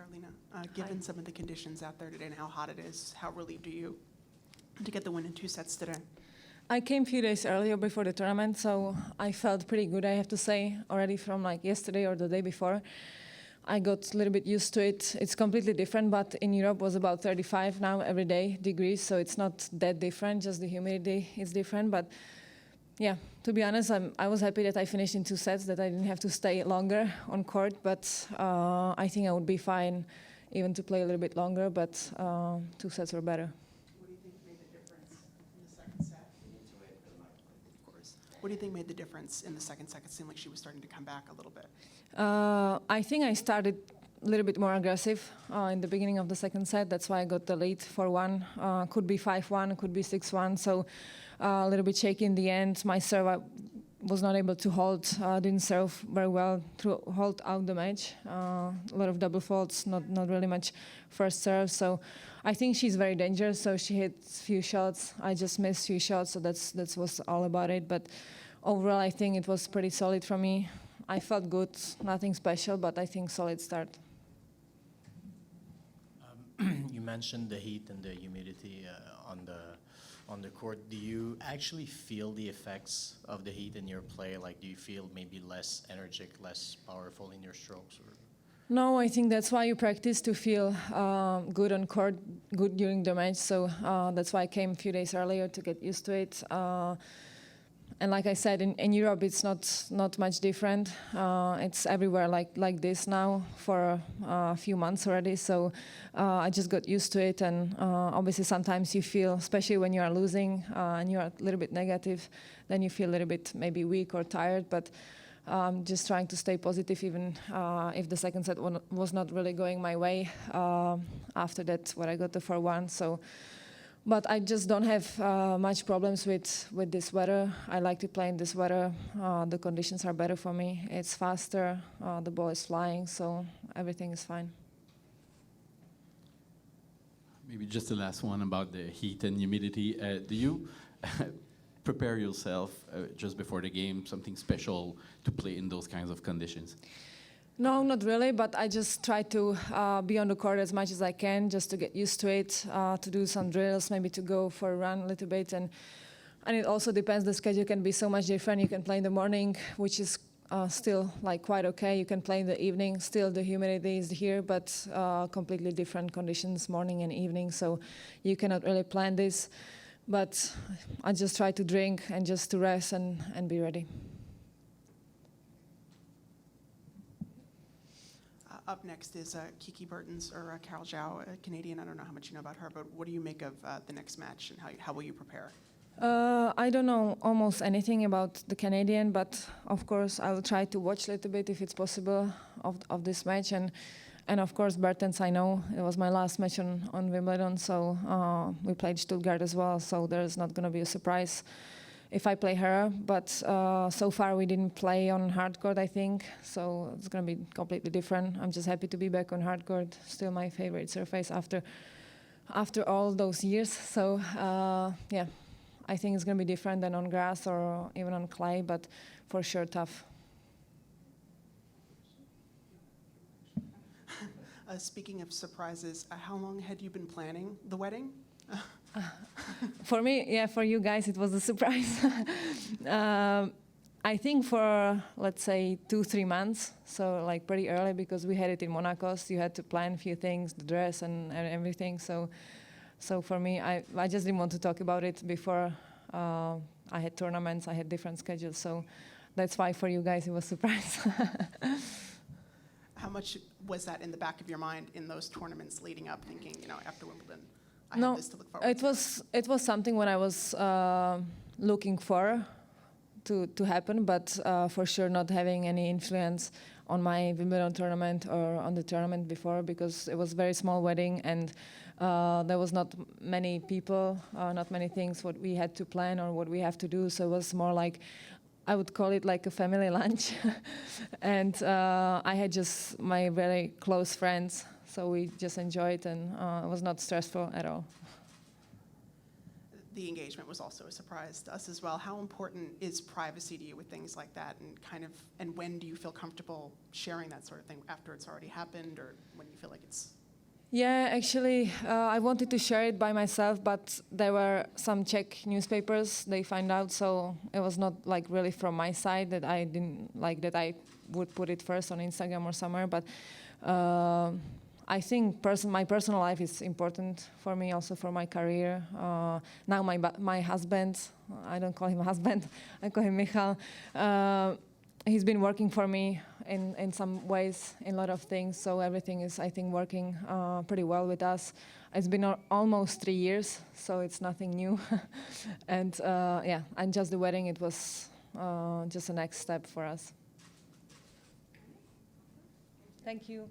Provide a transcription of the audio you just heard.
Karolina, given some of the conditions out there today and how hot it is, how relieved are you to get the win in 2 sets today? I came a few days earlier before the tournament, so I felt pretty good, I have to say, already from like yesterday or the day before. I got a little bit used to it. It's completely different, but in Europe was about 35 now every day degrees, so it's not that different, just the humidity is different. But yeah, to be honest, I was happy that I finished in 2 sets, that I didn't have to stay longer on court, but I think I would be fine even to play a little bit longer, but 2 sets were better. What do you think made the difference in the second set? Of course. What do you think made the difference in the second set? It seemed like she was starting to come back a little bit. I think I started a little bit more aggressive in the beginning of the second set. That's why I got the lead 4-1. Could be 5-1, could be 6-1. So a little bit shaky in the end. My serve I was not able to hold. Didn't serve very well to hold out the match. A lot of double faults, not really much first serve. So I think she's very dangerous. So she hit a few shots. I just missed a few shots. So that was all about it. But overall, I think it was pretty solid for me. I felt good, nothing special, but I think solid start. You mentioned the heat and the humidity on the court. Do you actually feel the effects of the heat in your play? Like, do you feel maybe less energetic, less powerful in your strokes? Or? No, I think that's why you practice to feel good on court, good during the match. So that's why I came a few days earlier to get used to it. And like I said, in Europe, it's not much different. It's everywhere like this now for a few months already. So I just got used to it. And obviously, sometimes you feel, especially when you are losing and you are a little bit negative, then you feel a little bit maybe weak or tired. But just trying to stay positive, even if the second set was not really going my way. After that, where I got the 4-1. So. But I just don't have much problems with this weather. I like to play in this weather. The conditions are better for me. It's faster. The ball is flying, so everything is fine. Maybe just the last one about the heat and humidity. Do you prepare yourself just before the game, something special to play in those kinds of conditions? No, not really, but I just try to be on the court as much as I can, just to get used to it, to do some drills, maybe to go for a run a little bit. And it also depends, the schedule can be so much different. You can play in the morning, which is still like quite okay. You can play in the evening, still the humidity is here, but completely different conditions, morning and evening, so you cannot really plan this. But I just try to drink and just to rest and be ready. Up next is Kiki Bertens or Carol Zhao, a Canadian. I don't know how much you know about her, but what do you make of the next match and how will you prepare? I don't know almost anything about the Canadian, but of course I will try to watch a little bit if it's possible of this match. And of course Bertens I know, it was my last match on Wimbledon, so we played Stuttgart as well, so there's not going to be a surprise if I play her, but so far we didn't play on hard court, I think, so it's going to be completely different. I'm just happy to be back on hard court, still my favorite surface after all those years. So yeah, I think it's going to be different than on grass or even on clay, but for sure tough. Speaking of surprises, how long had you been planning the wedding? For me, yeah, for you guys, it was a surprise. I think for, let's say, 2-3 months, so like pretty early, because we had it in Monaco, so you had to plan a few things, the dress and everything. So for me, I just didn't want to talk about it before I had tournaments, I had different schedules, so that's why for you guys it was a surprise. How much was that in the back of your mind in those tournaments leading up, thinking, after Wimbledon? No, it was something when I was looking for to happen, but for sure not having any influence on my Wimbledon tournament or on the tournament before, because it was a very small wedding and there was not many people, not many things what we had to plan or what we have to do. So it was more like, I would call it like a family lunch. And I had just my very close friends. So we just enjoyed, and it was not stressful at all. the engagement was also a surprise to us as well. How important is privacy to you with things like that, and when do you feel comfortable sharing that sort of thing, after it's already happened, or when you feel like it's... Yeah, actually, I wanted to share it by myself, but there were some Czech newspapers, they find out, so it was not like really from my side that I didn't like that I would put it first on Instagram or somewhere, but I think my personal life is important for me, also for my career. Now my husband, I don't call him husband, I call him Michal. He's been working for me in some ways, in a lot of things, so everything is, I think, working pretty well with us. It's been almost 3 years, so it's nothing new. And yeah, and just the wedding, it was just a next step for us. Thank you.